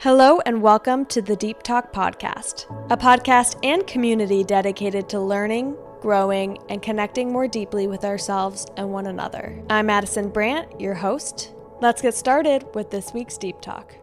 Hello and welcome to the Deep Talk Podcast, a podcast and community dedicated to learning, growing, and connecting more deeply with ourselves and one another. I'm Madison Brandt, your host. Let's get started with this week's Deep Talk.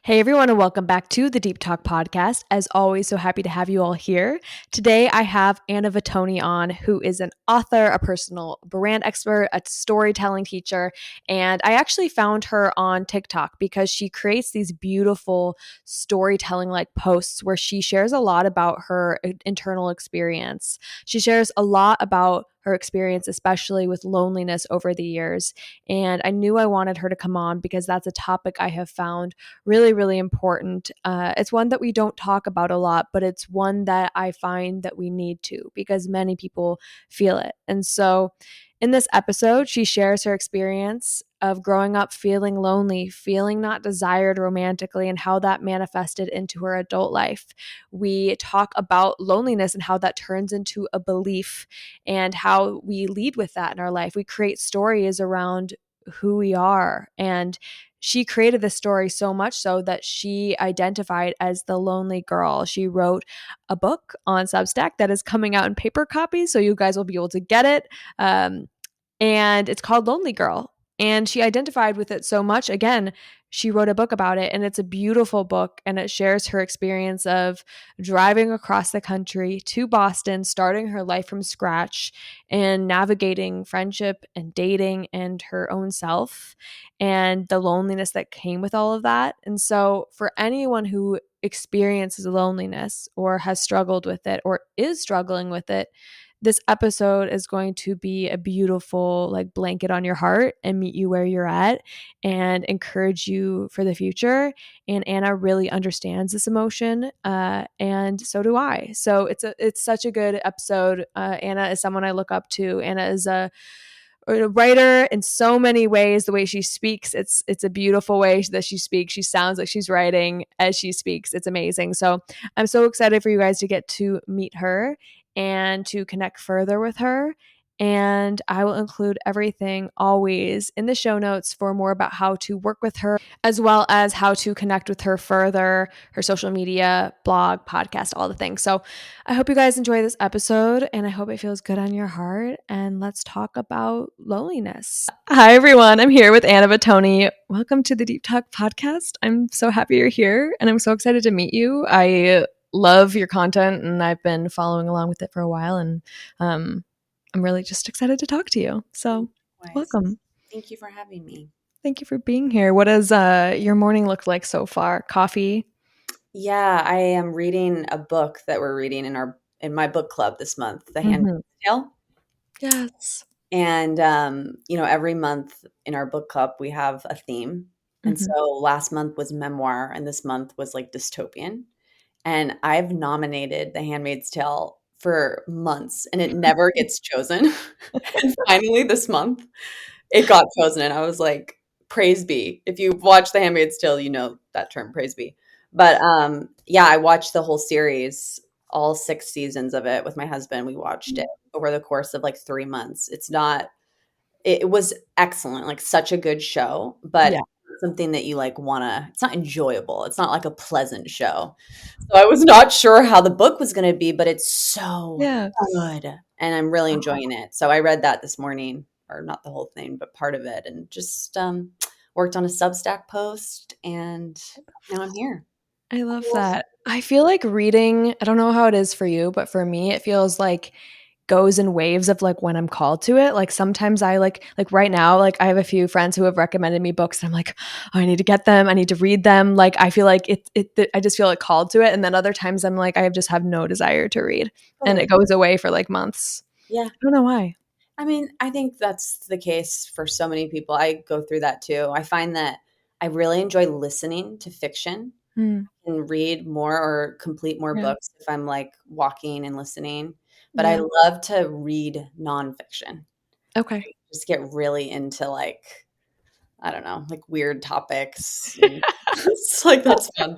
Hey everyone, and welcome back to the Deep Talk Podcast. As always, so happy to have you all here. Today I have Anna Vatuone on, who is an author, a personal brand expert, a storytelling teacher, and I actually found her on TikTok because she creates these beautiful storytelling like posts where she shares a lot about her internal experience. She shares a lot about her experience, especially with loneliness over the years. And I knew I wanted her to come on because that's a topic I have found really important. It's one that we don't talk about a lot, but it's one that I find that we need to because many people feel it. And so in this episode, she shares her experience of growing up feeling lonely, feeling not desired romantically, and how that manifested into her adult life. We talk about loneliness and how that turns into a belief and how we lead with that in our life. We create stories around who we are. And she created this story so much so that she identified as the lonely girl. She wrote a book on Substack that is coming out in paper copies, so you guys will be able to get it. And it's called Lonely Girl. And she identified with it so much. Again, she wrote a book about it, and it's a beautiful book. And it shares her experience of driving across the country to Boston, starting her life from scratch, and navigating friendship and dating and her own self and the loneliness that came with all of that. And so, for anyone who experiences loneliness or has struggled with it or is struggling with it, this episode is going to be a beautiful like blanket on your heart and meet you where you're at and encourage you for the future. And Anna really understands this emotion, and so do I. So it's such a good episode. Anna is someone I look up to. Anna is a writer in so many ways. The way she speaks, it's a beautiful way that she speaks. She sounds like she's writing as she speaks. It's amazing. So I'm so excited for you guys to get to meet her and to connect further with her. And I will include everything always in the show notes for more about how to work with her, as well as how to connect with her further, her social media, blog, podcast, all the things. So I hope you guys enjoy this episode, and I hope it feels good on your heart. And let's talk about loneliness. Hi, everyone. I'm here with Anna Vatuone. Welcome to the Deep Talk Podcast. I'm so happy you're here, and I'm so excited to meet you. I love your content, and I've been following along with it for a while, and I'm really just excited to talk to you. So welcome. Thank you for having me. Thank you for being here. What does your morning look like so far? Coffee? Yeah, I am reading a book that we're reading in my book club this month, The Handmaid's Tale. Yes. And every month in our book club we have a theme. And so last month was memoir, and this month was like dystopian. And I've nominated The Handmaid's Tale for months, and it never gets chosen. And finally this month it got chosen, and I was like, praise be. If you watch The Handmaid's Tale, you know that term, praise be. But yeah, I watched the whole series, all 6 seasons of it with my husband. We watched it over the course of like 3 months. It was excellent, like such a good show, but Yeah. something that you like it's not enjoyable. It's not like a pleasant show. So I was not sure how the book was going to be, but it's so Yeah. good, and I'm really enjoying it. So I read that this morning, or not the whole thing, but part of it, and just worked on a Substack post, and now I'm here. I love that. I feel like reading, I don't know how it is for you, but for me, it feels like goes in waves of like when I'm called to it. Like sometimes I like right now, like I have a few friends who have recommended me books and I'm like, oh, I need to get them. I need to read them. Like I feel like I just feel like called to it. And then other times I'm like, I just have no desire to read, and it goes away for like months. Yeah. I don't know why. I mean, I think that's the case for so many people. I go through that too. I find that I really enjoy listening to fiction and read more or complete more Yeah. books if I'm like walking and listening. But I Yeah. love to read nonfiction. Okay. Just get really into like, I don't know, like weird topics. And it's like that's fun.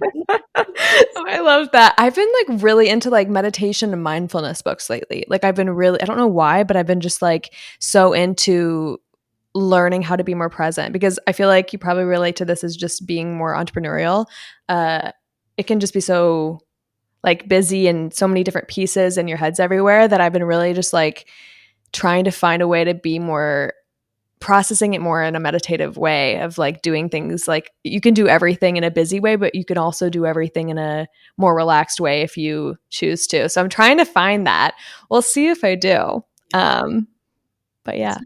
Oh, I love that. I've been like really into like meditation and mindfulness books lately. Like I've been really, I don't know why, but I've been just like so into learning how to be more present, because I feel like you probably relate to this as just being more entrepreneurial. Uh, it can just be so like busy and so many different pieces and your head's everywhere that I've been really just like trying to find a way to be more processing it more in a meditative way of like doing things like you can do everything in a busy way, but you can also do everything in a more relaxed way if you choose to. So I'm trying to find that. We'll see if I do. Yeah. But It's yeah.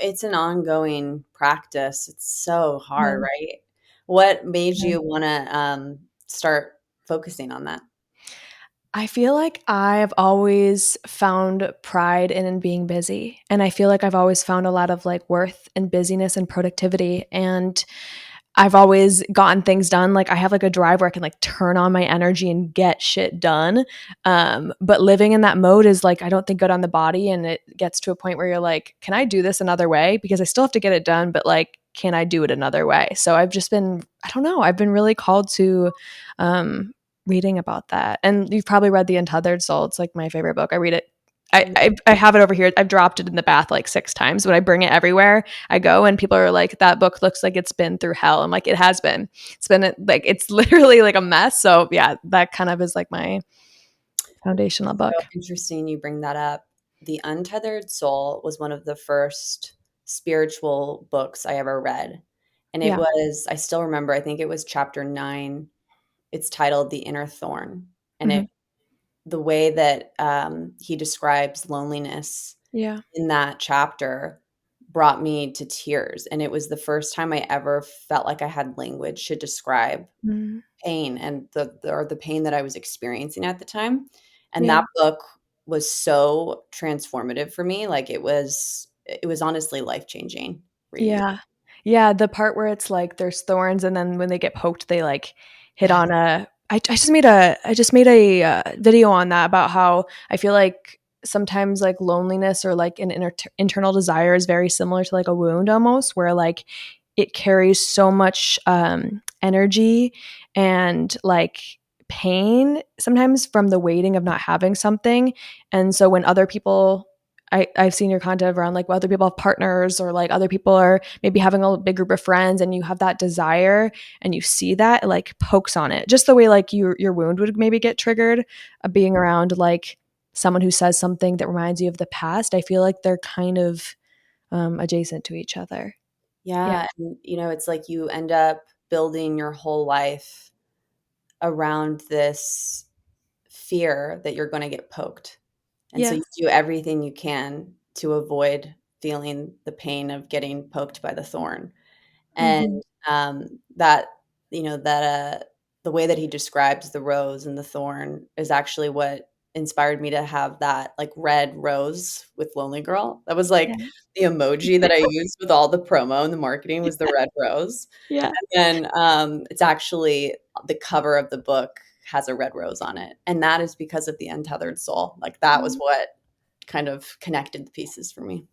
it's an ongoing practice. It's so Yeah. hard, right? What made Yeah. you wanna, start focusing on that? I feel like I've always found pride in being busy. And I feel like I've always found a lot of like worth in busyness and productivity. And I've always gotten things done. Like I have like a drive where I can like turn on my energy and get shit done. But living in that mode is like, I don't think good on the body. And it gets to a point where you're like, can I do this another way? Because I still have to get it done, but like, can I do it another way? So I've just been, I don't know, I've been really called to um, reading about that. And you've probably read The Untethered Soul. It's like my favorite book. I read it. I have it over here. I've dropped it in the bath like 6 times, but I bring it everywhere I go, and people are like, that book looks like it's been through hell. I'm like, it has been. It's been like, it's literally like a mess. So yeah, that kind of is like my foundational It's so book. interesting you bring that up. The Untethered Soul was one of the first spiritual books I ever read, and it Yeah. was I still remember, I think it was chapter 9. It's titled The Inner Thorn, and Hmm. it the way that, he describes loneliness Yeah. in that chapter brought me to tears, and it was the first time I ever felt like I had language to describe Mhm. pain and the pain that I was experiencing at the time, and Yeah. that book was so transformative for me, like, it was honestly life-changing read. Yeah. Yeah, the part where it's like there's thorns and then when they get poked, they like hit Yeah. on a I just made a video on that about how I feel like sometimes like loneliness or like an internal desire is very similar to like a wound almost, where like it carries so much energy and like pain sometimes from the waiting of not having something. And so when other people I've seen your content around like other people have partners or like other people are maybe having a big group of friends and you have that desire and you see that, it like pokes on it. Just the way like your wound would maybe get triggered being around like someone who says something that reminds you of the past. I feel like they're kind of adjacent to each other. Yeah. Yeah, and, it's like you end up building your whole life around this fear that you're gonna get poked. And so Yeah. you do everything you can to avoid feeling the pain of getting poked by the thorn. And, Hmm. that that, the way that he describes the rose and the thorn is actually what inspired me to have that, like, red rose with Lonely Girl. That was, Yeah. like, the emoji that I used with all the promo and the marketing was the red rose. Yeah. And, it's actually the cover of the book has a red rose on it, and that is because of The Untethered Soul. Like, that was what kind of connected the pieces for me.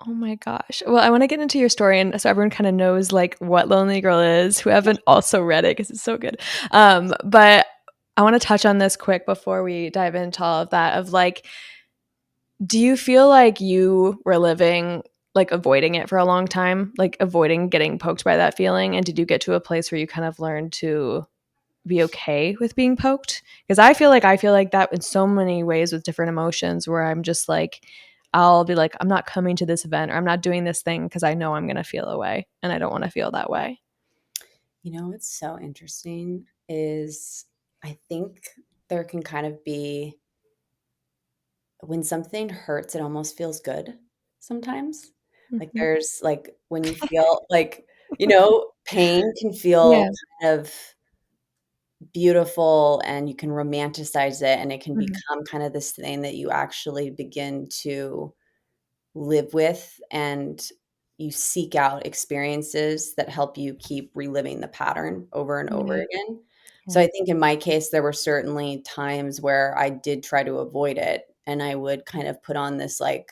Oh my gosh. Well, I want to get into your story and so everyone kind of knows like what Lonely Girl is who haven't also read it because it's so good. But I want to touch on this quick before we dive into all of that of like, do you feel like you were living like avoiding it for a long time, like avoiding getting poked by that feeling? And did you get to a place where you kind of learned to be okay with being poked? Because I feel like that in so many ways with different emotions where I'm just like I'll be like I'm not coming to this event or I'm not doing this thing because I know I'm going to feel a way and I don't want to feel that way. What's so interesting is I think there can kind of be when something hurts, it almost feels good sometimes. Like Mhm. there's like when you feel like, pain can feel Yeah. kind of beautiful and you can romanticize it and it can Mhm. become kind of this thing that you actually begin to live with, and you seek out experiences that help you keep reliving the pattern over and over Yeah. again. So Yeah. I think in my case, there were certainly times where I did try to avoid it and I would kind of put on this like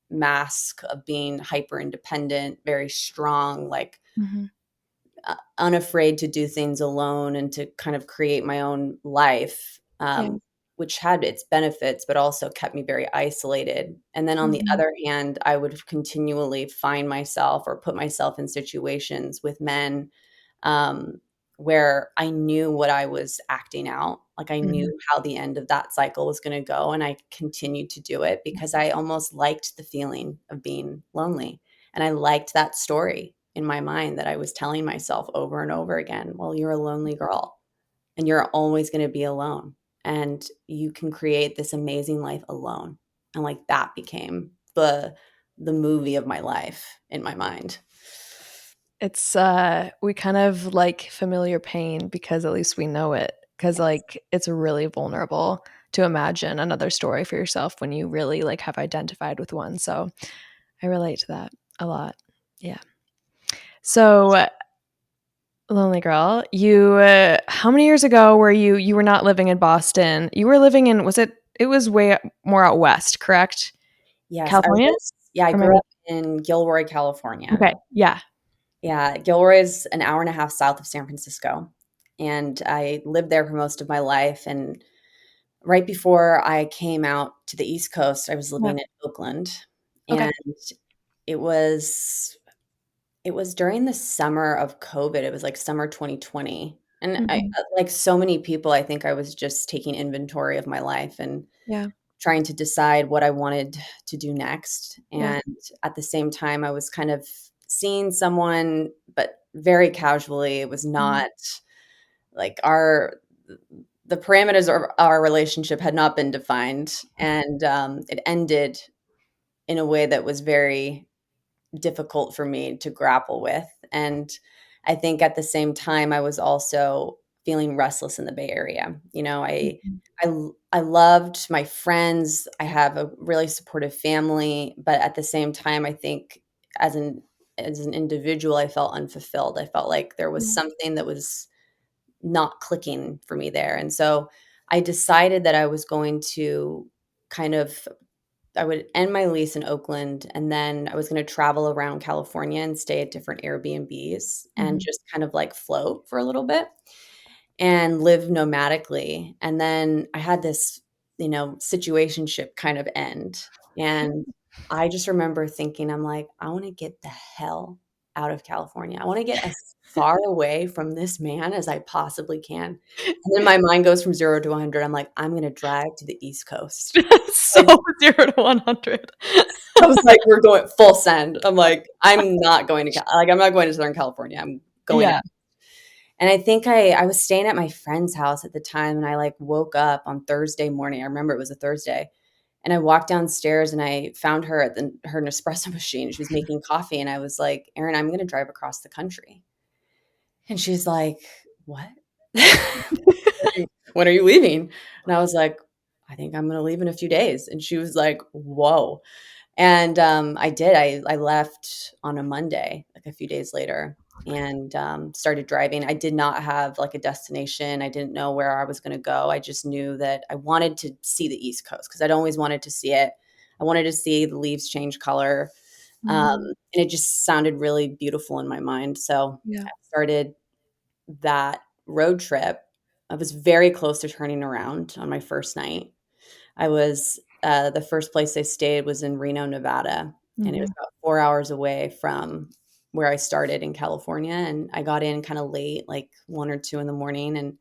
mask of being hyper independent, very strong, like Mhm. unafraid to do things alone and to kind of create my own life. Yeah. which had its benefits, but also kept me very isolated. And then on the Mhm. other hand, I would continually find myself or put myself in situations with men um, where I knew what I was acting out. Like I knew Mhm. how the end of that cycle was going to go. And I continued to do it because I almost liked the feeling of being lonely. And I liked that story in my mind that I was telling myself over and over again. Well, you're a lonely girl and you're always going to be alone. And you can create this amazing life alone. And like that became the movie of my life in my mind. It's we kind of like familiar pain because at least we know it, because like it's really vulnerable to imagine another story for yourself when you really like have identified with one. So I relate to that a lot. Yeah. So lonely girl, you how many years ago were you were not living in Boston? You were living in, was it was way more out west, correct? Yes, California? I Or grew maybe up in Gilroy, California. okay, yeah. Yeah, Gilroy is an hour and a half south of San Francisco. And I lived there for most of my life. And right before I came out to the East Coast, I was Yeah. living in Oakland. Okay. And it was it was during the summer of COVID. It was like summer 2020. And I Mhm. like so many people, I think I was just taking inventory of my life and Yeah. trying to decide what I wanted to do next. Yeah. And at the same time, I was kind of seeing someone, but very casually. It was Mhm. not like the parameters of our relationship had not been defined. And it ended in a way that was very difficult for me to grapple with. And I think at the same time, I was also feeling restless in the Bay Area. You know, Mhm. I loved my friends. I have a really supportive family, but at the same time, I think as an as an individual, I felt unfulfilled. I felt like there was Yeah. something that was not clicking for me there. And so I decided that I was going to kind of I would end my lease in Oakland and then I was going to travel around California and stay at different Airbnbs and Mhm. just kind of like float for a little bit and live nomadically. And then I had this, situationship kind of end. And I just remember thinking, I'm like, I want to get the hell out of California. I want to get as far away from this man as I possibly can. And then my mind goes from 0 to 100. I'm like, I'm going to drive to the East Coast. So Like, 0 to 100. I was like, we're going full send. I'm like, I'm not going to I'm not going to Southern California. I'm going. Yeah. And I think I was staying at my friend's house at the time, and I like woke up on Thursday morning. I remember it was a Thursday, and I walked downstairs and I found her at her Nespresso machine. She was making coffee, and I was like, Erin, I'm going to drive across the country. And she's like, what? When are you leaving? And I was like, I think I'm going to leave in a few days. And she was like, whoa. And I did. I left on a Monday, like a few days later, and started driving. I did not have like a destination. I didn't know where I was going to go. I just knew that I wanted to see the East Coast because I'd always wanted to see it. I wanted to see the leaves change color. Mhm. And it just sounded really beautiful in my mind. So Yeah. I started that road trip. I was very close to turning around on my first night. I was the first place I stayed was in Reno, Nevada, and it was Mhm. about 4 hours away from where I started in California, and I got in kinda late, like 1 or 2 in the morning, and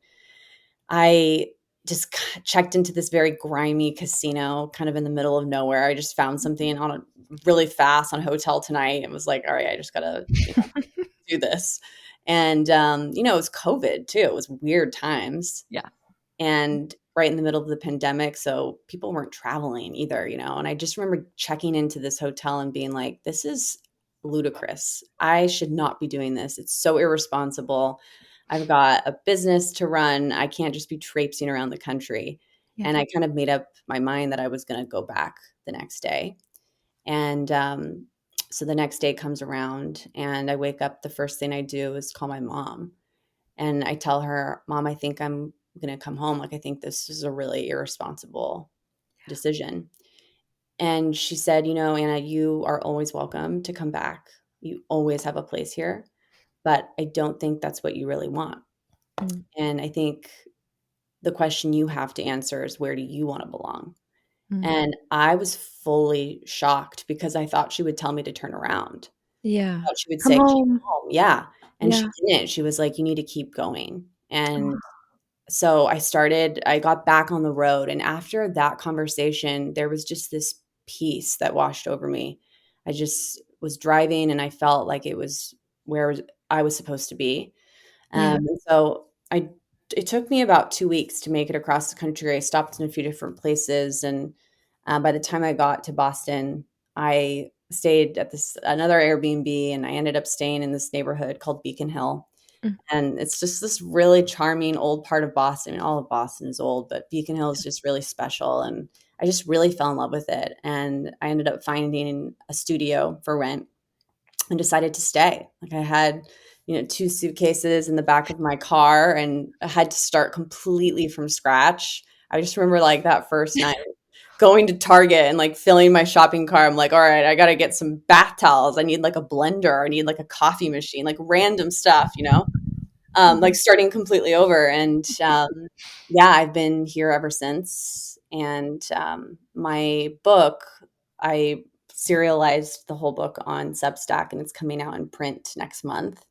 I just checked into this very grimy casino kind of in the middle of nowhere. I just found something on a really fast on Hotel Tonight and was like, "All right, I just gotta, do this." And, it was COVID too. It was weird times Yeah. and right in the middle of the pandemic, so people weren't traveling either, and I just remember checking into this hotel and being like, "This is ludicrous. I should not be doing this. It's so irresponsible. I've got a business to run. I can't just be traipsing around the country." Yeah. And I kind of made up my mind that I was gonna go back the next day. And, so the next day comes around and I wake up, the first thing I do is call my mom. And I tell her, "Mom, I think I'm gonna come home. Like, I think this is a really irresponsible decision." And she said, Anna, you are always welcome to come back. You always have a place here, but I don't think that's what you really want." Mm. And I think the question you have to answer is, where do you want to belong? Mm. And I was fully shocked because I thought she would tell me to turn around. Yeah. I thought she would Come say, "Keep home. home." Yeah, and she Yeah. didn't. She was like, "You need to keep going." And so I got back on the road, and after that conversation, there was just this peace that washed over me. I just was driving, and I felt like it was where I was supposed to be. Yeah. And so I it took me about 2 weeks to make it across the country. I stopped in a few different places, and, by the time I got to Boston, I stayed at this another Airbnb, and I ended up staying in this neighborhood called Beacon Hill, Mm. and it's just this really charming old part of Boston. I mean, all of Boston is old, but Beacon Hill is just really special, and I just really fell in love with it, and I ended up finding a studio for rent and decided to stay. Like I had, 2 suitcases in the back of my car and I had to start completely from scratch. I just remember like that first night going to Target and like filling my shopping cart. I'm like, all right, I got to get some bath towels. I need like a blender. I need like a coffee machine, like random stuff. Like Mhm. starting completely over. And yeah, I've been here ever since. And my book, I serialized the whole book on Substack and it's coming out in print next month.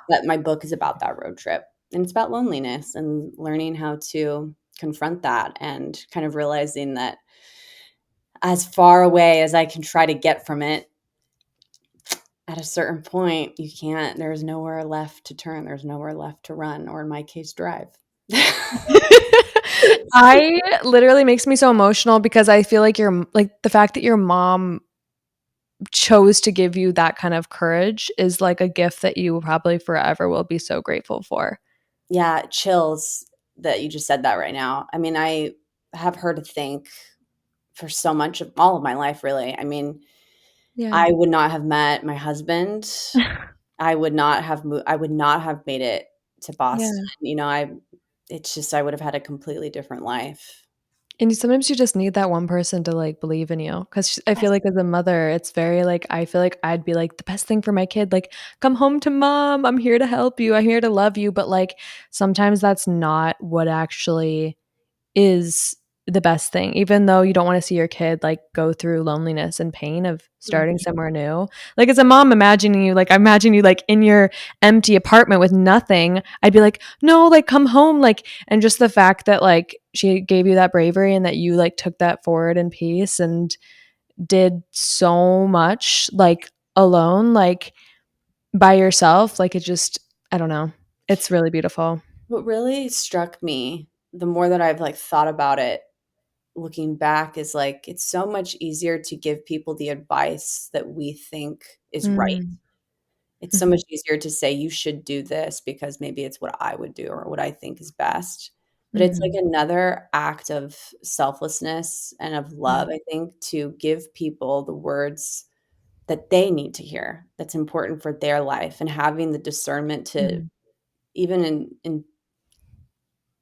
But my book is about that road trip and it's about loneliness and learning how to confront that and kind of realizing that as far away as I can try to get from it, at a certain point, you can't, there's nowhere left to turn, there's nowhere left to run, or in my case, drive. I literally makes me so emotional because I feel like like the fact that your mom chose to give you that kind of courage is like a gift that you probably forever will be so grateful for. Yeah, chills that you just said that right now. I mean, I have her to thank for so much of all of my life, really. I mean, Yeah. I would not have met my husband. I would not have made it to Boston. Yeah. It's just I would have had a completely different life. And sometimes you just need that one person to like believe in you. Cause I feel Yes. like as a mother, it's very like, I feel like I'd be like, the best thing for my kid, like, come home to mom. I'm here to help you. I'm here to love you. But like, sometimes that's not what actually is the best thing, even though you don't want to see your kid like go through loneliness and pain of starting Mhm. somewhere new. Like as a mom, imagining you, like I imagine you like in your empty apartment with nothing. I'd be like, no, like come home, like, and just the fact that like she gave you that bravery and that you like took that forward in peace and did so much like alone, like by yourself, like it just, I don't know. It's really beautiful. What really struck me, the more that I've like thought about it, looking back, is like it's so much easier to give people the advice that we think is right. Mm. It's so Mhm. much easier to say you should do this because maybe it's what I would do or what I think is best. But it's like Mhm. another act of selflessness and of love, Mm. I think, to give people the words that they need to hear that's important for their life and having the discernment to Mhm. even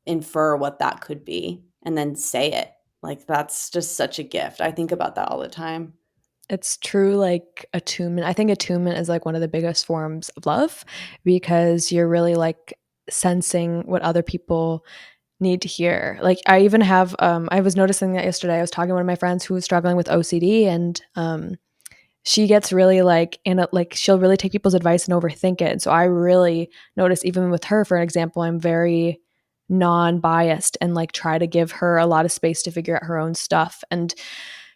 infer what that could be and then say it. Like that's just such a gift. I think about that all the time. It's true, like attunement. I think attunement is like one of the biggest forms of love because you're really like sensing what other people need to hear. Like I even have I was noticing that yesterday. I was talking to one of my friends who was struggling with OCD and she gets really like in it, like she'll really take people's advice and overthink it. And so I really notice even with her, for an example, I'm very non-biased and like try to give her a lot of space to figure out her own stuff. And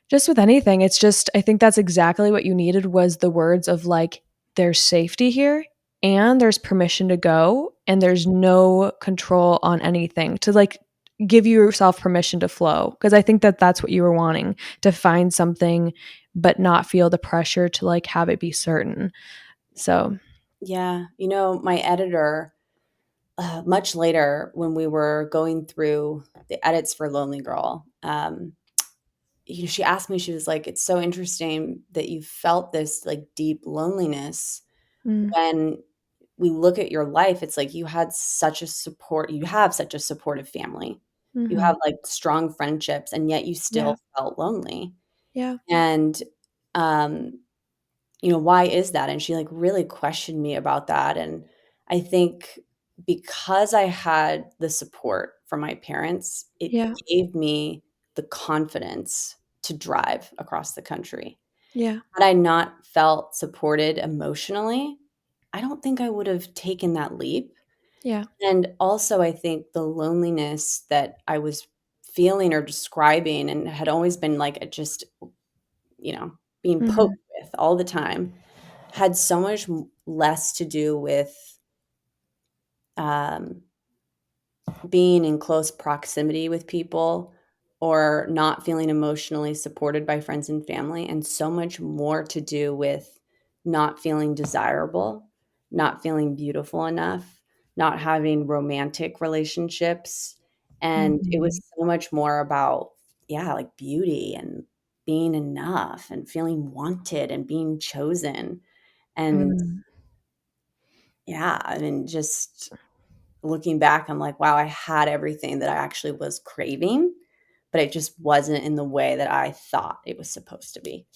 just with anything, it's just I think that's exactly what you needed was the words of like there's safety here and there's permission to go and there's no control on anything to like give yourself permission to flow because I think that that's what you were wanting to find something but not feel the pressure to like have it be certain. So, Yeah. My editor, much later when we were going through the edits for Lonely Girl, she asked me, she was like, it's so interesting that you felt this like deep loneliness mm, when we look at your life. It's like you have such a supportive family. You mhm. have like strong friendships, and yet you Yeah. still felt lonely. Yeah. And, um, why is that? And she like really questioned me about that. And I think because I had the support from my parents, it Yeah. gave me the confidence to drive across the country. Yeah. Had I not felt supported emotionally, I don't think I would have taken that leap. Yeah. And also, I think the loneliness that I was feeling or describing and had always been like just, being Mhm. poked with all the time had so much less to do with um, being in close proximity with people or not feeling emotionally supported by friends and family, and so much more to do with not feeling desirable, not feeling beautiful enough, not having romantic relationships. And it was Mhm. so much more about, yeah, like beauty and being enough and feeling wanted and being chosen. And Mm. yeah, I mean, just looking back, I'm like, wow, I had everything that I actually was craving, but it just wasn't in the way that I thought it was supposed to be.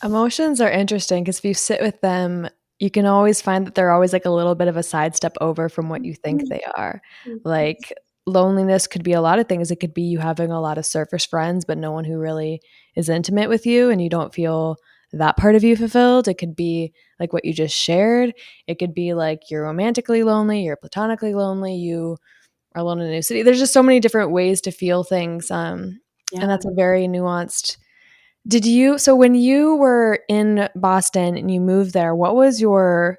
Emotions are interesting because if you sit with them, you can always find that they're always like a little bit of a sidestep over from what you think Mhm. they are. Like loneliness could be a lot of things. It could be you having a lot of surface friends, but no one who really is intimate with you and you don't feel that part of you fulfilled. It could be like what you just shared. It could be like you're romantically lonely, you're platonically lonely, you are alone in a new city. There's just so many different ways to feel things. And Yeah. that's a very nuanced. So when you were in Boston and you moved there, what was your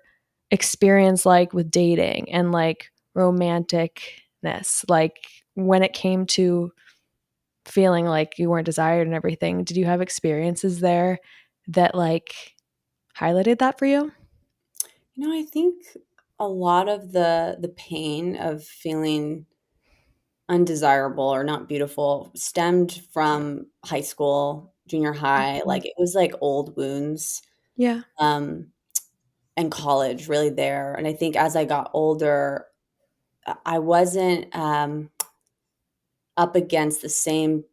experience like with dating and like romanticness? Like when it came to feeling like you weren't desired and everything, did you have experiences there that like highlighted that for you? I think a lot of the pain of feeling undesirable or not beautiful stemmed from high school, junior high. Mhm. Like it was like old wounds. Yeah. Um and college really there. And I think as I got older, I wasn't up against the same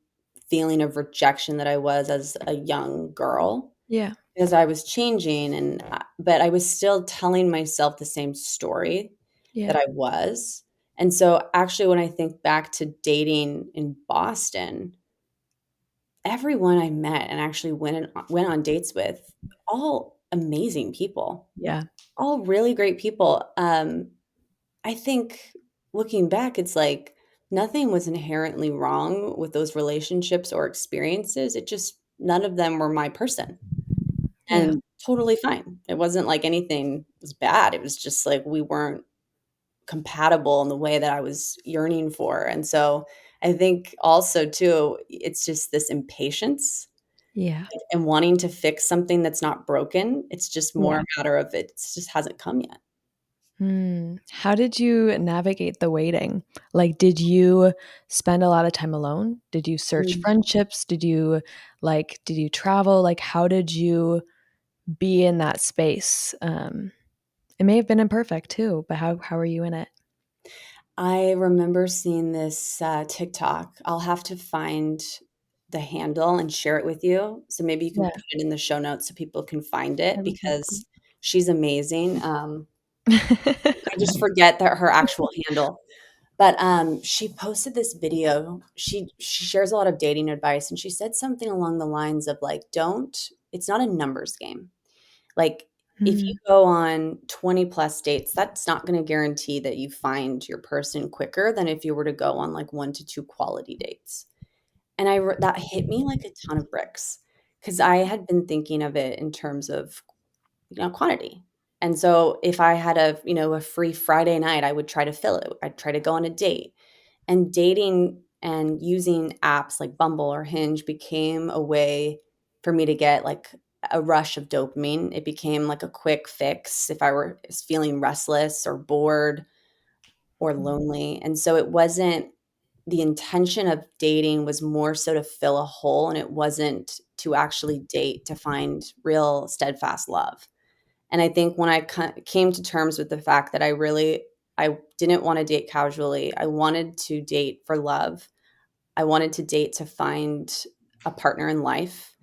feeling of rejection that I was as a young girl, Yeah. because I was changing but I was still telling myself the same story that Yeah. I was. And so actually when I think back to dating in Boston, everyone I met and actually went on dates with, all amazing people, Yeah. all really great people. I think looking back, it's like nothing was inherently wrong with those relationships or experiences. It just none of them were my person, Yeah. and totally fine. It wasn't like anything was bad. It was just like we weren't compatible in the way that I was yearning for. And so I think also too, it's just this impatience Yeah. and wanting to fix something that's not broken. It's just more Yeah. a matter of it just hasn't come yet. Hmm. How did you navigate the waiting? Like, did you spend a lot of time alone? Did you search Mm. friendships? Did you travel? Like, how did you be in that space? It may have been imperfect too, but how are you in it? I remember seeing this, TikTok. I'll have to find the handle and share it with you, so maybe you can Yeah, put it in the show notes so people can find I it would love to. because she's amazing. I just forget that her actual handle, but, she posted this video. She shares a lot of dating advice, and she said something along the lines of, like, "Don't it's not a numbers game." Like, if you Mm, go on 20 plus dates, that's not gonna guarantee that you find your person quicker than if you were to go on, like, 1 to 2 quality dates. And that hit me like a ton of bricks because I had been thinking of it in terms of, quantity. And so if I had a free Friday night, I would try to fill it. I'd try to go on a date. And dating and using apps like Bumble or Hinge became a way for me to get like a rush of dopamine. It became like a quick fix if I were feeling restless or bored or lonely. And so it wasn't the intention of dating was more so to fill a hole, and it wasn't to actually date to find real steadfast love. And I think when I came to terms with the fact that I didn't want to date casually. I wanted to date for love. I wanted to date to find a partner in life.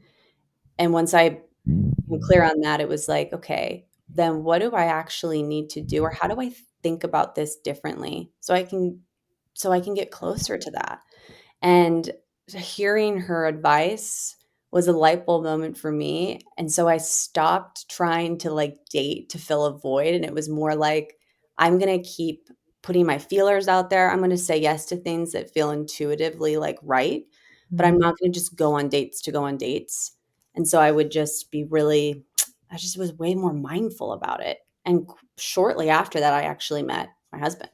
And once I became clear on that, it was like, okay, then what do I actually need to do, or how do I think about this differently so I can get closer to that? And hearing her advice was a light bulb moment for me. And so I stopped trying to like date to fill a void. And it was more like, I'm going to keep putting my feelers out there. I'm going to say yes to things that feel intuitively like right. But I'm Mhm. not going to just go on dates to go on dates. And so I would just be really, I just was way more mindful about it. And shortly after that, I actually met my husband.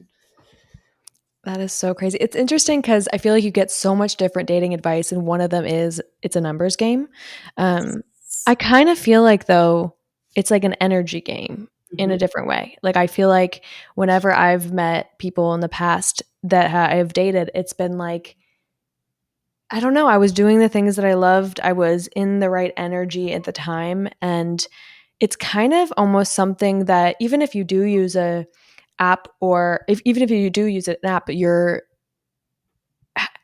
That is so crazy. It's interesting because I feel like you get so much different dating advice, and one of them is it's a numbers game. Um, I kind of feel like, though, it's like an energy game in a Mhm. different way. Like, I feel like whenever I've met people in the past that I've dated, it's been like, I don't know, I was doing the things that I loved. I was in the right energy at the time. And it's kind of almost something that even if you do use a app, or even if you do use an app,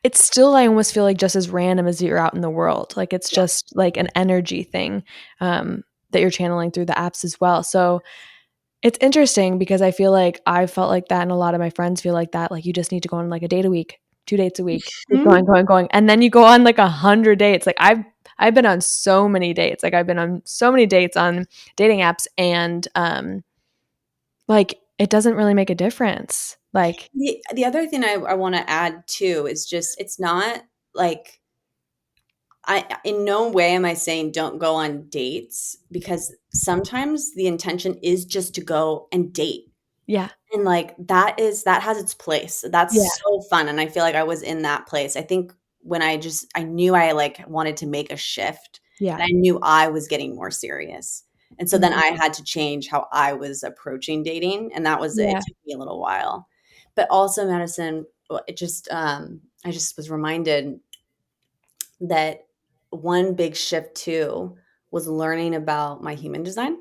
it's still, I almost feel like, just as random as you're out in the world. Like, it's Yeah. just like an energy thing, that you're channeling through the apps as well. So it's interesting because I feel like I felt like that, and a lot of my friends feel like that. Like, you just need to go on like a date a week, 2 dates a week, keep going, Mhm. going, going, and then you go on like 100 dates. Like, I've been on so many dates. Like, I've been on so many dates on dating apps, and like, it doesn't really make a difference. Like, The other thing I want to add too is just it's not like I in no way am I saying don't go on dates, because sometimes the intention is just to go and date. yeah, And like that has its place. yeah, That's so fun. And I feel like I was in that place. I think when I knew I like wanted to make a shift, yeah, and I knew I was getting more serious. And so then mhm, I had to change how I was approaching dating. And it yeah, took me a little while. But also, Madison, I just was reminded that one big shift too was learning about my human design.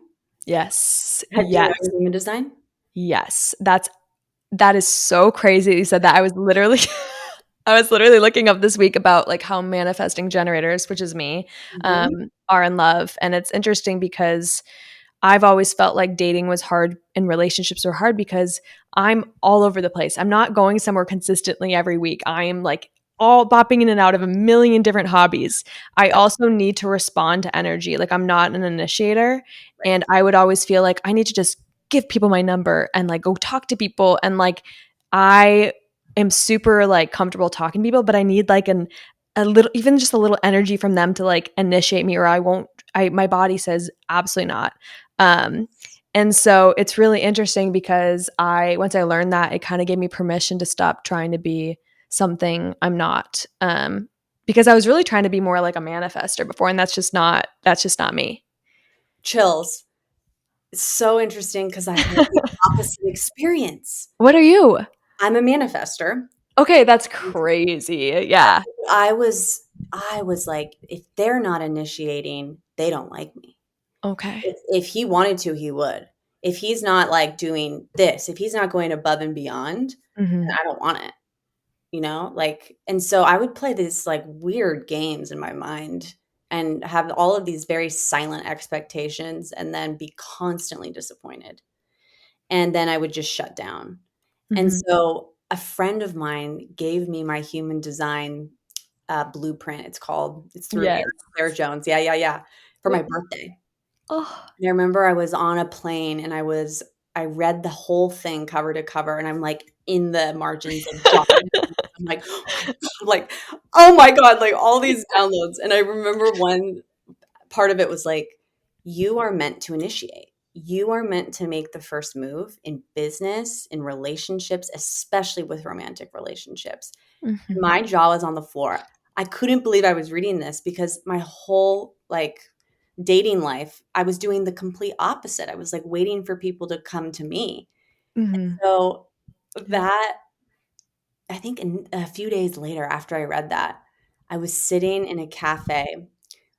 yes, Do you know yes, your human design? yes. That is so crazy that you said that. I was literally I was literally looking up this week about like how manifesting generators, which is me, Mhm. are in love. And it's interesting because I've always felt like dating was hard and relationships were hard because I'm all over the place. I'm not going somewhere consistently every week. I am like all bopping in and out of a million different hobbies. I Yep. also need to respond to energy. Like, I'm not an initiator. Right. And I would always feel like I need to just give people my number and like go talk to people. And like, I am super like comfortable talking to people, but I need like a little, even just a little energy from them to like initiate me, or I won't, my body says absolutely not. Um, and so it's really interesting because once I learned that, it kind of gave me permission to stop trying to be something I'm not. Because I was really trying to be more like a manifester before, and that's just not me. Chills. It's so interesting because I had the opposite experience. What are you? I'm a manifester. Okay, that's crazy. Yeah. I was I was like, if they're not initiating, they don't like me. Okay. If he wanted to, he would. If he's not like doing this, if he's not going above and beyond, then Hmm. I don't want it. Like, and so I would play these like weird games in my mind and have all of these very silent expectations and then be constantly disappointed. And then I would just shut down. And Hmm. so a friend of mine gave me my human design blueprint. It's through Yes. Aaron Claire Jones. Yeah, yeah, yeah. For my birthday. Oh. And I remember I was on a plane and I read the whole thing cover to cover, and I'm like in the margins like jotting. I'm like, oh my God, like, oh my God, like all these downloads. And I remember one part of it was like, you are meant to initiate. You are meant to make the first move in business, in relationships, especially with romantic relationships. Hmm. My jaw was on the floor. I couldn't believe I was reading this because my whole like dating life, I was doing the complete opposite. I was like waiting for people to come to me. Hmm. So Yeah. that I think a few days later after I read that, I was sitting in a cafe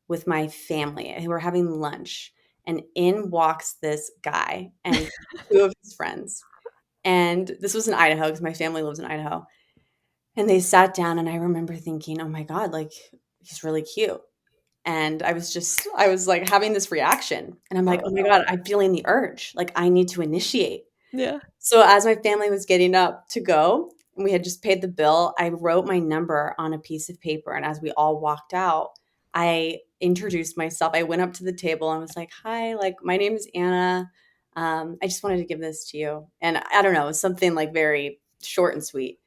with my family and we were having lunch, and in walks this guy and two of his friends. And this was in Idaho because my family lives in Idaho. And they sat down and I remember thinking, "Oh my God, like he's really cute." And I was like having this reaction. And I'm like, Oh, oh my God, I'm feeling the urge. Like I need to initiate. yeah. So as my family was getting up to go, and we had just paid the bill, I wrote my number on a piece of paper. And as we all walked out, I introduced myself. I went up to the table and was like, hi, like my name is Anna. I just wanted to give this to you. And I don't know, it was something like very short and sweet.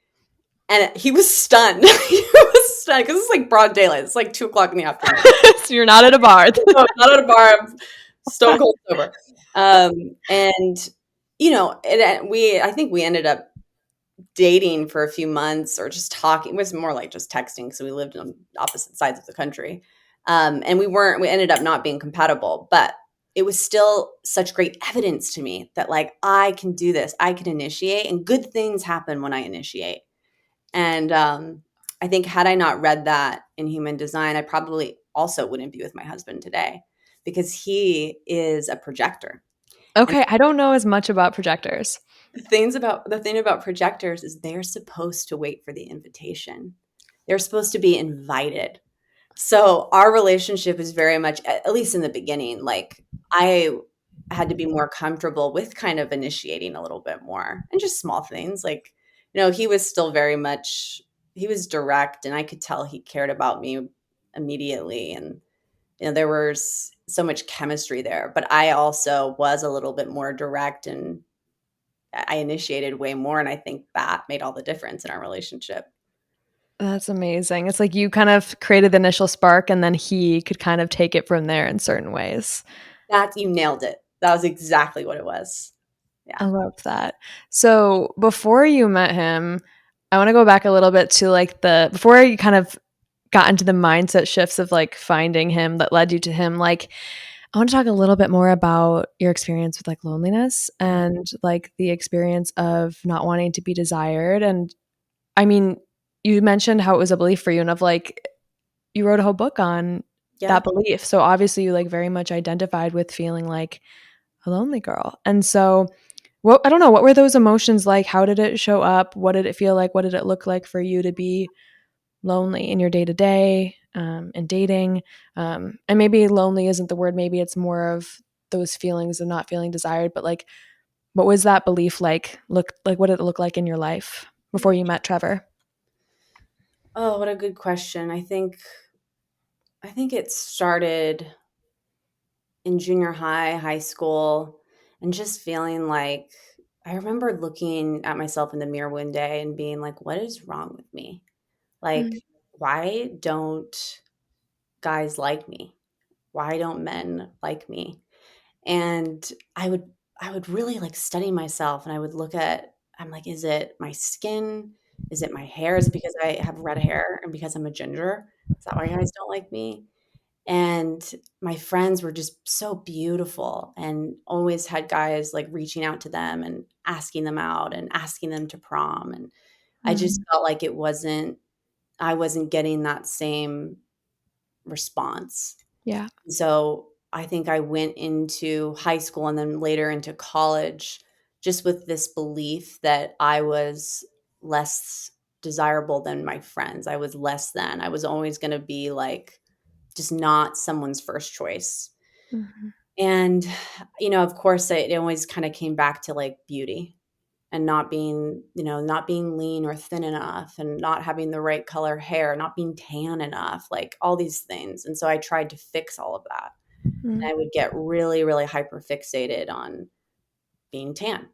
And he was stunned. He was stunned because it's like broad daylight. It's like 2 o'clock in the afternoon. So you're not at a bar. No, not at a bar. I'm stone cold sober. And I think we ended up dating for a few months or just talking. It was more like just texting because we lived on opposite sides of the country. And we ended up not being compatible, but it was still such great evidence to me that like I can do this, I can initiate, and good things happen when I initiate. And I think had I not read that in human design, I probably also wouldn't be with my husband today because he is a projector. And Okay, I don't know as much about projectors. the thing about projectors is they're supposed to wait for the invitation. They're supposed to be invited. So our relationship is very much, at least in the beginning, like I had to be more comfortable with kind of initiating a little bit more and just small things. Like, he was still very much, he was direct and I could tell he cared about me immediately. And, there was so much chemistry there, but I also was a little bit more direct and I initiated way more. And I think that made all the difference in our relationship. That's amazing. It's like you kind of created the initial spark and then he could kind of take it from there in certain ways. You nailed it. That was exactly what it was. I Yeah. love that. So before you met him, I want to go back a little bit to like before you kind of got into the mindset shifts of like finding him that led you to him. Like, I want to talk a little bit more about your experience with like loneliness and like the experience of not wanting to be desired. And I mean, you mentioned how it was a belief for you and of like, you wrote a whole book on Yeah. that belief. So obviously you like very much identified with feeling like a lonely girl. And so I don't know, what were those emotions like? How did it show up? What did it feel like? What did it look like for you to be lonely in your day to day and dating? And maybe lonely isn't the word. Maybe it's more of those feelings of not feeling desired. But like, what was that belief like? Look like, what did it look like in your life before you met Trevor? Oh, what a good question. I think it started in junior high, high school, and just feeling like I remember looking at myself in the mirror one day and being like, what is wrong with me? Like, Mm, why don't guys like me? Why don't men like me? And I would really like study myself and I would look at I'm like, is it my skin? Is it my hair? Is it because I have red hair and because I'm a ginger? Is that why guys don't like me? And my friends were just so beautiful and always had guys like reaching out to them and asking them out and asking them to prom. And I just mm, felt like I wasn't getting that same response. yeah. So I think I went into high school and then later into college just with this belief that I was less desirable than my friends. I was less than. I was always going to be like just not someone's first choice. Mhm. And, of course, it always kind of came back to like beauty and not being lean or thin enough and not having the right color hair, not being tan enough, like all these things. And so I tried to fix all of that. Mm, And I would get really, really hyper fixated on being tan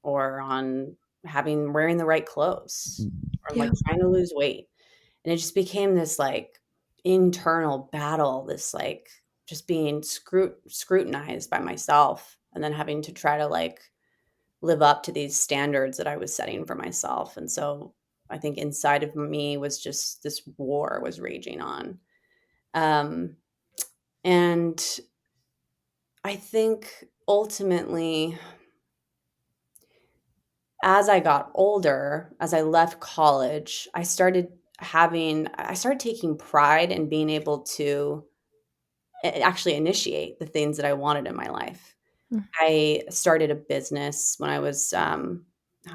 or on wearing the right clothes or yeah. like trying to lose weight. And it just became this like internal battle, this like just being scrutinized by myself and then having to try to like live up to these standards that I was setting for myself. And so I think inside of me was just this war was raging on. Um, and I think ultimately, as I got older, as I left college, I started taking pride in being able to actually initiate the things that I wanted in my life. Mm, I started a business when I was, how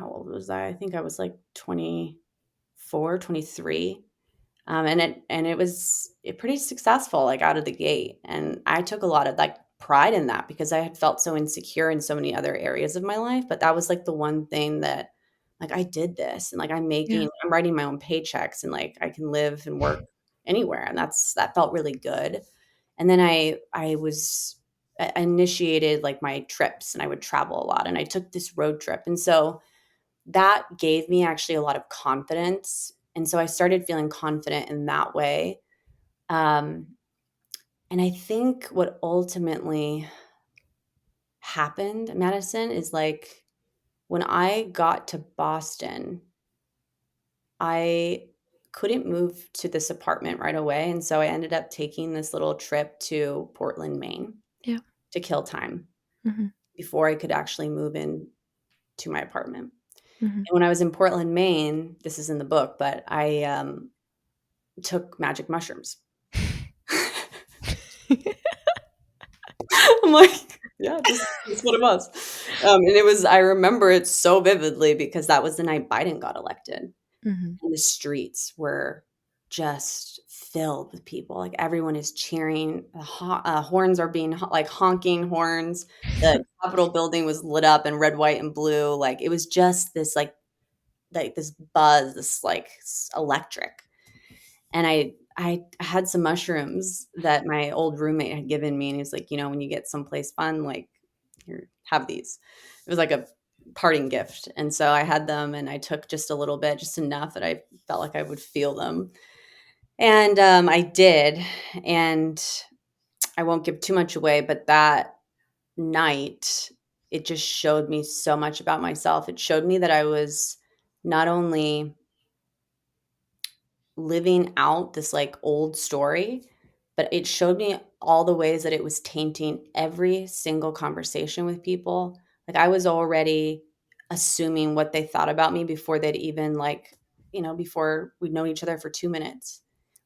old was I? I think I was like 24, 23. And it was pretty successful, like, out of the gate, and I took a lot of, like, pride in that because I had felt so insecure in so many other areas of my life, but that was, like, the one thing that, like, I did this, and, like, Yeah. I'm writing my own paychecks, and, like, I can live and work anywhere, and that felt really good. And then I initiated, like, my trips, and I would travel a lot, and I took this road trip, and so that gave me actually a lot of confidence, and so I started feeling confident in that way. Um, and I think what ultimately happened, Madison, is, like, when I got to Boston, I couldn't move to this apartment right away, and so I ended up taking this little trip to Portland, Maine, Yeah. to kill time Mhm. before I could actually move in to my apartment. Mhm. And when I was in Portland, Maine, this is in the book, but I, took magic mushrooms. I'm like, "Yeah, just what it was." And it was I remember it so vividly because that was the night Biden got elected, Mhm. and the streets were just filled with people, like, everyone is cheering, horns are being like, honking horns, the Capitol building was lit up in red, white, and blue, like, it was just this, like, this buzz, this, like, electric. And I had some mushrooms that my old roommate had given me, and he was like, when you get someplace fun, like, here, have these." It was like a parting gift, and so I had them, and I took just a little bit, just enough that I felt like I would feel them, and, I did, and I won't give too much away, but that night, it just showed me so much about myself. It showed me that I was not only living out this, like, old story, but it showed me all the ways that it was tainting every single conversation with people. Like, I was already assuming what they thought about me before they'd even, like, before we'd known each other for 2 minutes.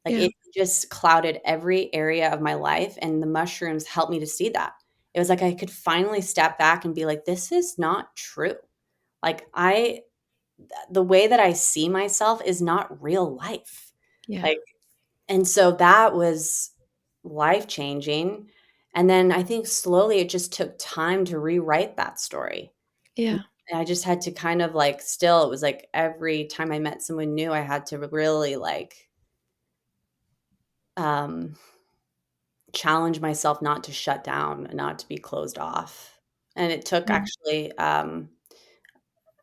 Like, Yeah. it just clouded every area of my life, and the mushrooms helped me to see that. It was like I could finally step back and be like, "This is not true." Like, the way that I see myself is not real life. Yeah. Like, and so that was life-changing, and then I think slowly it just took time to rewrite that story. And Yeah. I just had to kind of, like, still it was like every time I met someone new, I had to really, like, um, challenge myself not to shut down and not to be closed off. And it took Yeah. actually,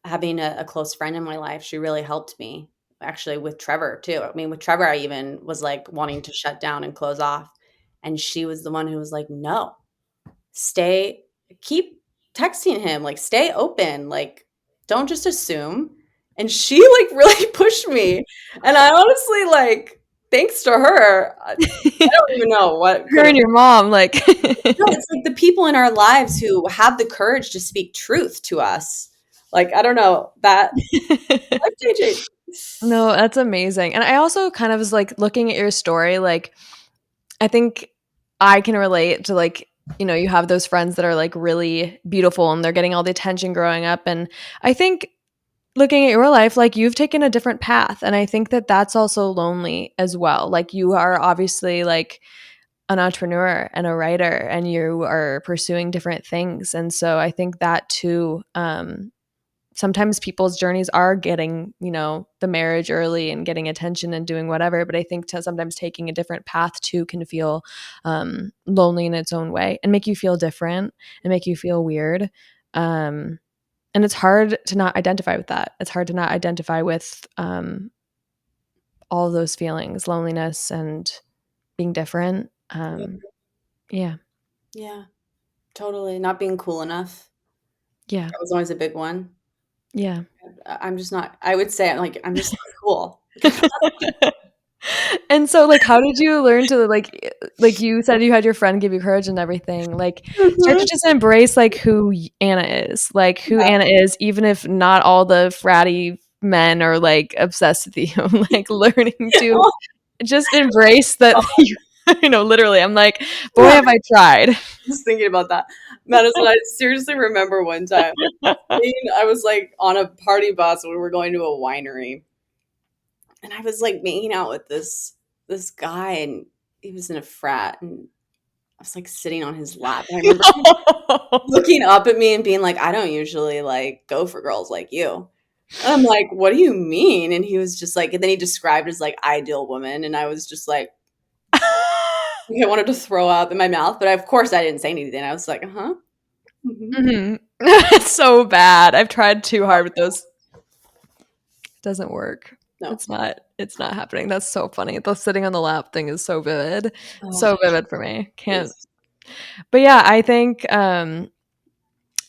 having a close friend in my life, she really helped me, actually, with Trevor too. I mean, with Trevor, I even was, like, wanting to shut down and close off, and she was the one who was like, "No, stay keep texting him, like, stay open, like, don't just assume." And she, like, really pushed me, and I honestly, like, thanks to her, I don't even know what Her could have. and your mom, like No, it's like the people in our lives who have the courage to speak truth to us. Like, I don't know, that life-changing. No, that's amazing. And I also kind of was like looking at your story, like I think I can relate to like, you have those friends that are like really beautiful and they're getting all the attention growing up. And I think looking at your life, like you've taken a different path. And I think that that's also lonely as well. Like you are obviously like an entrepreneur and a writer and you are pursuing different things. And so I think that too, sometimes people's journeys are getting, the marriage early and getting attention and doing whatever. But I think sometimes taking a different path too can feel lonely in its own way and make you feel different and make you feel weird. And it's hard to not identify with that. It's hard to not identify with all of those feelings, loneliness and being different. Yeah. Yeah, totally, not being cool enough. Yeah. That was always a big one. Yeah. I'm just not I would say, like, I'm just not cool. And so, like, how did you learn to like you said you had your friend give you courage and everything, like, start to Mhm. just embrace, like, who Anna is, like, who Yeah. Anna is, even if not all the fratty men are, like, obsessed with you, like, learning to Oh, just embrace that you literally, I'm like, "Boy, yeah, have I tried." just thinking about that. Madison, I seriously remember one time I was, like, on a party bus when we were going to a winery, and I was like making out with this guy, and he was in a frat, and I was like sitting on his lap. And I remember him looking up at me and being like, I don't usually like go for girls like you. And I'm like, what do you mean? And he was just like, and then he described as like ideal woman. And I was just like, I wanted to throw up in my mouth, but of course I didn't say anything. I was like, uh-huh. Mhm. Mhm. It's so bad. I've tried too hard with those. It doesn't work. No. It's not happening. That's so funny. The sitting on the lap thing is so vivid. Oh, So vivid for me. it Can't. is. But yeah, I think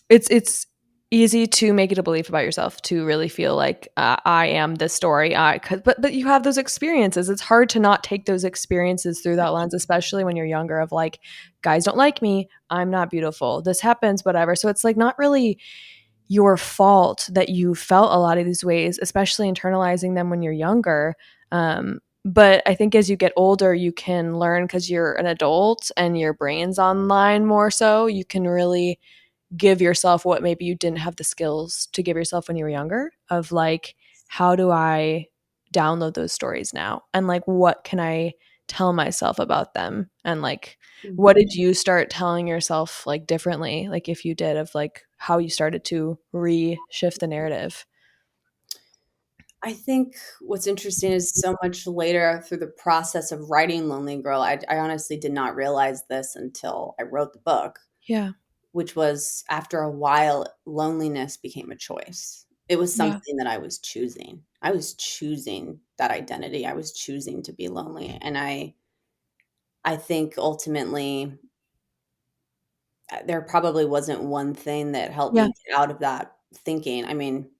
it's easy to make it a belief about yourself to really feel like I am this story. But you have those experiences. It's hard to not take those experiences through that lens, especially when you're younger. Of like, guys don't like me. I'm not beautiful. This happens, whatever. So it's like not really your fault that you felt a lot of these ways, especially internalizing them when you're younger. But I think as you get older, you can learn because you're an adult and your brain's online more so. You can really give yourself what maybe you didn't have the skills to give yourself when you were younger of like, how do I download those stories now? And like, what can I tell myself about them? And like, what Mhm. did you start telling yourself like differently? Like, if you did, of like how you started to reshift the narrative. I think what's interesting is so much later through the process of writing Lonely Girl, I honestly did not realize this until I wrote the book, Yeah. which was after a while, loneliness became a choice. It was Yeah. something that I was choosing. I was choosing that identity. I was choosing to be lonely. And I think ultimately there probably wasn't one thing that helped Yeah. me get out of that thinking. I mean,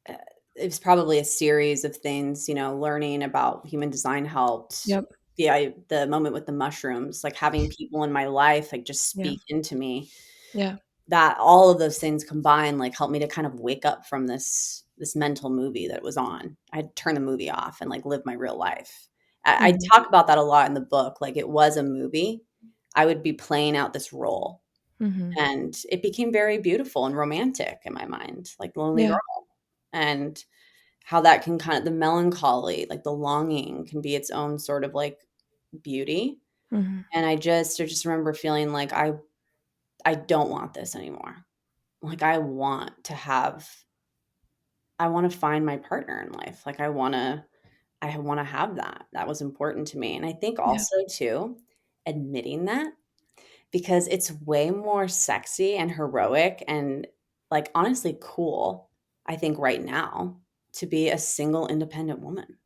uh, it was probably a series of things, learning about human design helped. Yep. The moment with the mushrooms, like having people in my life, like just Yeah. speak into me, Yeah. that all of those things combined, like helped me to kind of wake up from this mental movie that was on. I had to turn the movie off and like live my real life. I Hmm. talk about that a lot in the book. Like it was a movie. I would be playing out this role, Hmm. and it became very beautiful and romantic in my mind, like Lonely Yeah. Girl. And how that can kind of the melancholy, like the longing can be its own sort of like beauty. Hmm. And I just remember feeling like I don't want this anymore. Like I want to find my partner in life. Like I want to have that. That was important to me. And I think Yeah. also too admitting that, because it's way more sexy and heroic and like honestly cool, I think right now, to be a single independent woman.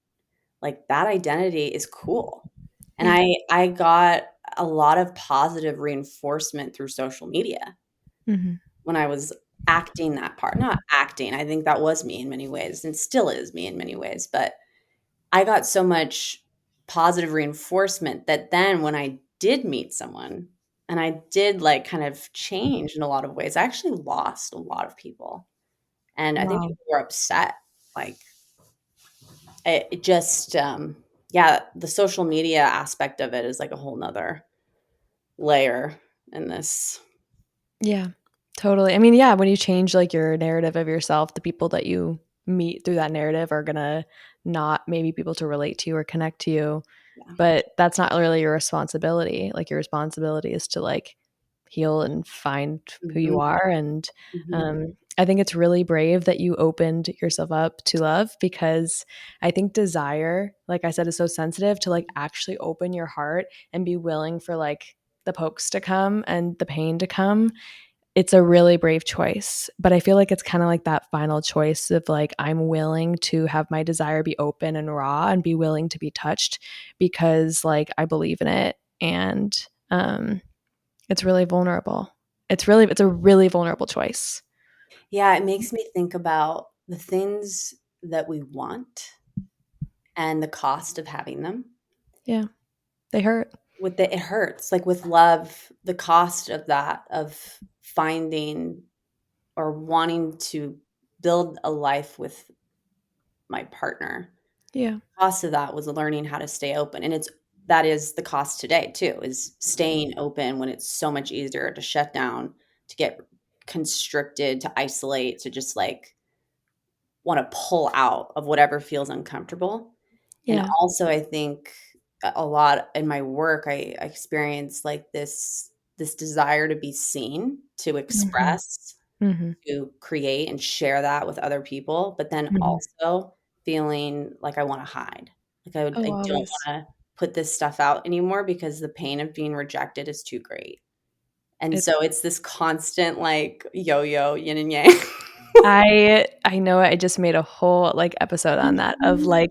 Like that identity is cool. And Yeah. I got a lot of positive reinforcement through social media Hmm. when I was acting that part. Not acting, I think that was me in many ways and still is me in many ways, but I got so much positive reinforcement that then when I did meet someone and I did like kind of change in a lot of ways, I actually lost a lot of people. And I think Wow. people were upset. Like it just yeah, the social media aspect of it is like a whole nother layer in this. Yeah, totally. I mean, yeah, when you change like your narrative of yourself, the people that you meet through that narrative are gonna not maybe be able to relate to you or connect to you. Yeah. But that's not really your responsibility. Like your responsibility is to like heal and find who you Mhm, are. And mhm. I think it's really brave that you opened yourself up to love because I think desire, like I said, is so sensitive to like actually open your heart and be willing for like the pokes to come and the pain to come. It's a really brave choice, but I feel like it's kind of like that final choice of like I'm willing to have my desire be open and raw and be willing to be touched because like I believe in it and it's really vulnerable. It's a really vulnerable choice. Yeah, it makes me think about the things that we want and the cost of having them. Yeah, they hurt. It hurts. Like with love, the cost of that, of finding or wanting to build a life with my partner. Yeah. Cost of that was learning how to stay open. And that is the cost today too, is staying open when it's so much easier to shut down, to get constricted, to isolate, to just like want to pull out of whatever feels uncomfortable. And Yeah. also, I think a lot in my work, I experience like this desire to be seen, to Mhm. express, Mhm. to create and share that with other people, but then Mhm. also feeling like I want to hide. Like Oh, I don't always. want to put this stuff out anymore because the pain of being rejected is too great. And It so it's this constant like yo-yo, yin and yang. I know I just made a whole, like, episode on that of, like,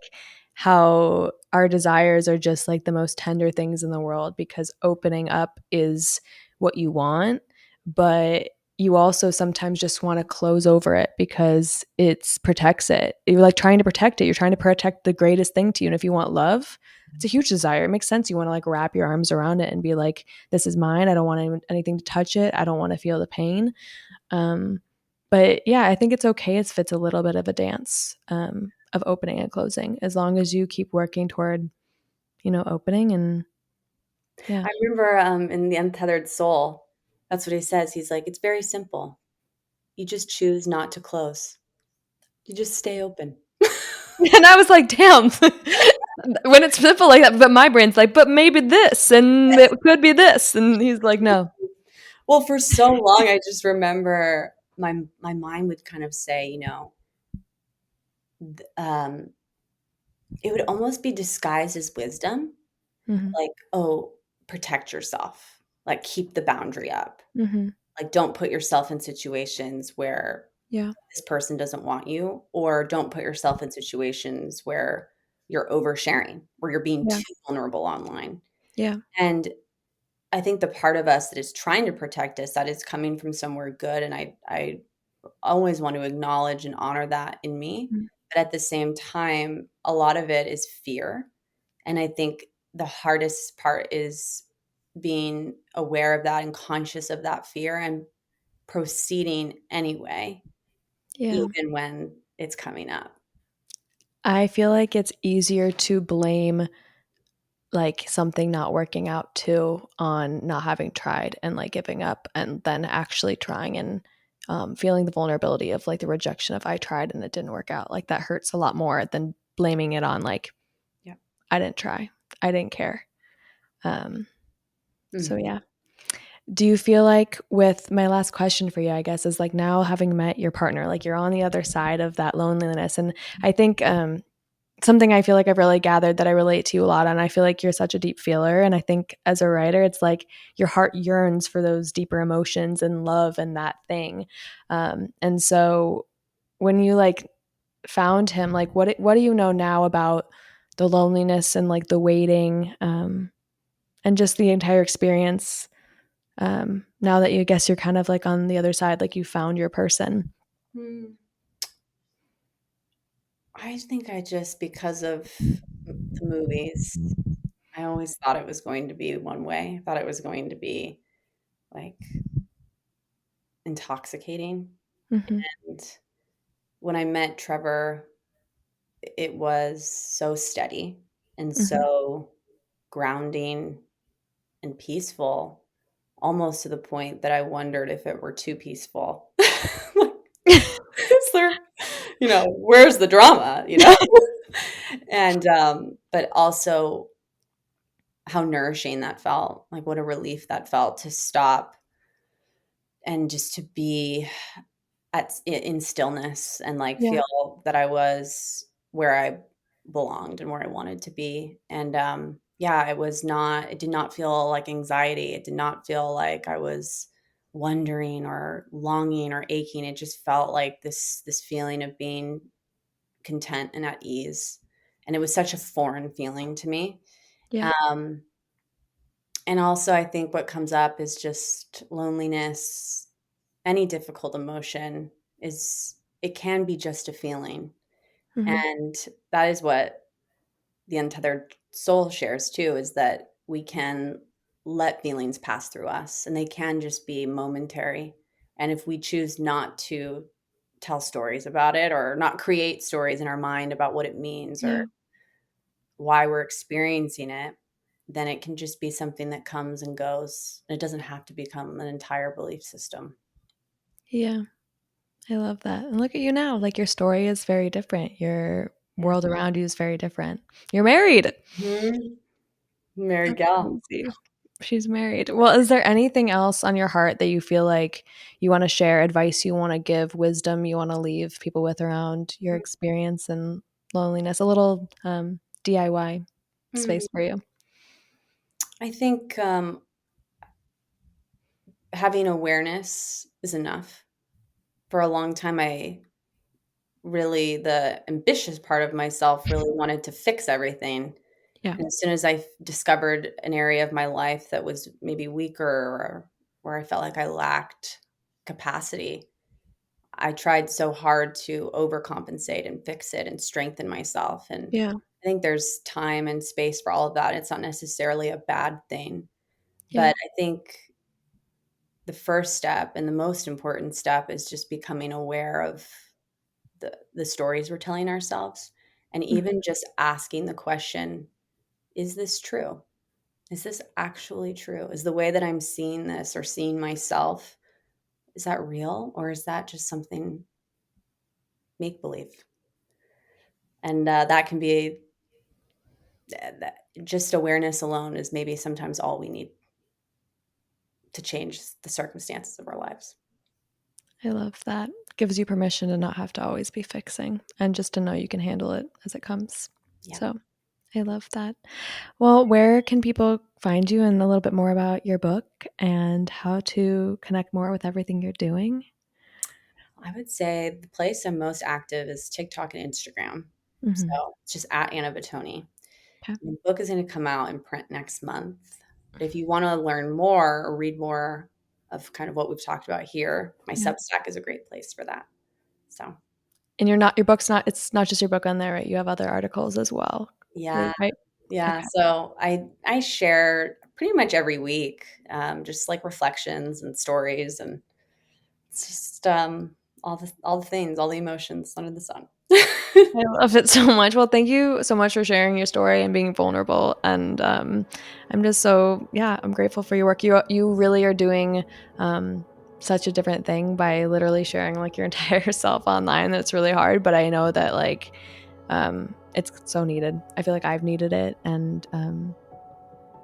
how our desires are just, like, the most tender things in the world because opening up is what you want, but you also sometimes just wanna close over it because it's protects it. You're, like, trying to protect it. You're trying to protect the greatest thing to you, and if you want love, it's a huge desire. It makes sense. You wanna, like, wrap your arms around it and be like, "This is mine. I don't want anything to touch it. I don't wanna feel the pain." Um, but yeah, I think it's okay if it's a little bit of a dance of opening and closing, as long as you keep working toward, opening and yeah. I remember in The Untethered Soul, that's what he says. He's like, it's very simple. You just choose not to close. You just stay open. And I was like, damn, when it's simple like that, but my brain's like, but maybe this, and it could be this. And he's like, no. Well, for so long, I just remember my mind would kind of say, um, it would almost be disguised as wisdom, Hmm. like, oh, protect yourself, like keep the boundary up, Hmm. like don't put yourself in situations where Yeah. this person doesn't want you, or don't put yourself in situations where you're oversharing, where you're being Yeah. too vulnerable online. Yeah. And I think the part of us that is trying to protect us, that is coming from somewhere good, and I always want to acknowledge and honor that in me. Mm. But at the same time, a lot of it is fear. And I think the hardest part is being aware of that and conscious of that fear and proceeding anyway, Yeah. even when it's coming up. I feel like it's easier to blame like something not working out too on not having tried and like giving up and then actually trying and feeling the vulnerability of like the rejection of I tried and it didn't work out. Like that hurts a lot more than blaming it on like Yeah. I didn't try, I didn't care. Um, so Mhm. yeah. Do you feel like with my last question for you, I guess, is like now having met your partner, like you're on the other side of that loneliness, and I think something I feel like I've really gathered that I relate to you a lot on. I feel like you're such a deep feeler. And I think as a writer, it's like your heart yearns for those deeper emotions and love and that thing. And so when you like found him, like what do you know now about the loneliness and like the waiting and just the entire experience? Now that you guess you're kind of like on the other side, like you found your person. Mm. I think I just, because of the movies, I always thought it was going to be one way. I thought it was going to be like intoxicating. Hmm. And when I met Trevor, it was so steady and Hmm. so grounding and peaceful, almost to the point that I wondered if it were too peaceful. Like, is there, where's the drama? And but also how nourishing that felt. Like what a relief that felt to stop and just to be in stillness and like Yeah. feel that I was where I belonged and where I wanted to be. And yeah, it did not feel like anxiety. It did not feel like I was wondering or longing or aching. It just felt like this feeling of being content and at ease. And it was such a foreign feeling to me. Yeah. Um, and also I think what comes up is just loneliness. Any difficult emotion is it can be just a feeling. Hmm. And that is what the untethered soul shares too, is that we can let feelings pass through us and they can just be momentary. And if we choose not to tell stories about it or not create stories in our mind about what it means or Yeah. why we're experiencing it, then it can just be something that comes and goes. It doesn't have to become an entire belief system. Yeah. I love that. And look at you now. Like your story is very different. Your Yeah. world around you is very different. You're married. Mhm. Married That's gal. crazy. She's married. Well, is there anything else on your heart that you feel like you want to share, advice you want to give, wisdom you want to leave people with around your experience and loneliness? A little DIY Mhm. space for you. I think having awareness is enough. For a long time, the ambitious part of myself really wanted to fix everything. Yeah. And as soon as I discovered an area of my life that was maybe weaker or where I felt like I lacked capacity, I tried so hard to overcompensate and fix it and strengthen myself. And Yeah. I think there's time and space for all of that. It's not necessarily a bad thing. Yeah. But I think the first step and the most important step is just becoming aware of the stories we're telling ourselves, and Mhm. even just asking the question, is this true? Is this actually true? Is the way that I'm seeing this or seeing myself, is that real, or is that just something make believe? And that can be just awareness alone is maybe sometimes all we need to change the circumstances of our lives. I love that. Gives you permission to not have to always be fixing and just to know you can handle it as it comes. Yeah. So I love that. Well, where can people find you and a little bit more about your book and how to connect more with everything you're doing? I would say the place I'm most active is TikTok and Instagram. Mhm. So it's just at Anna Vatuone. Okay. The book is going to come out in print next month. But if you want to learn more or read more of kind of what we've talked about here, my Yeah. Substack is a great place for that. So, And you're not your book's not it's not just your book on there, right? You have other articles as well. I yeah, believe, right? yeah. Okay. So I share pretty much every week, just like reflections and stories, and it's just all the things, all the emotions under the sun. I love it so much. Well, thank you so much for sharing your story and being vulnerable. And I'm just so yeah, I'm grateful for your work. You really are doing such a different thing by literally sharing like your entire self online. That's really hard, but I know that like it's so needed. I feel like I've needed it, and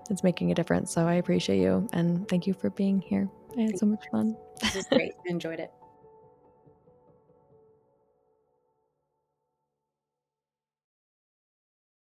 it's making a difference. So I appreciate you and thank you for being here. I had so much fun. This is great. I enjoyed it.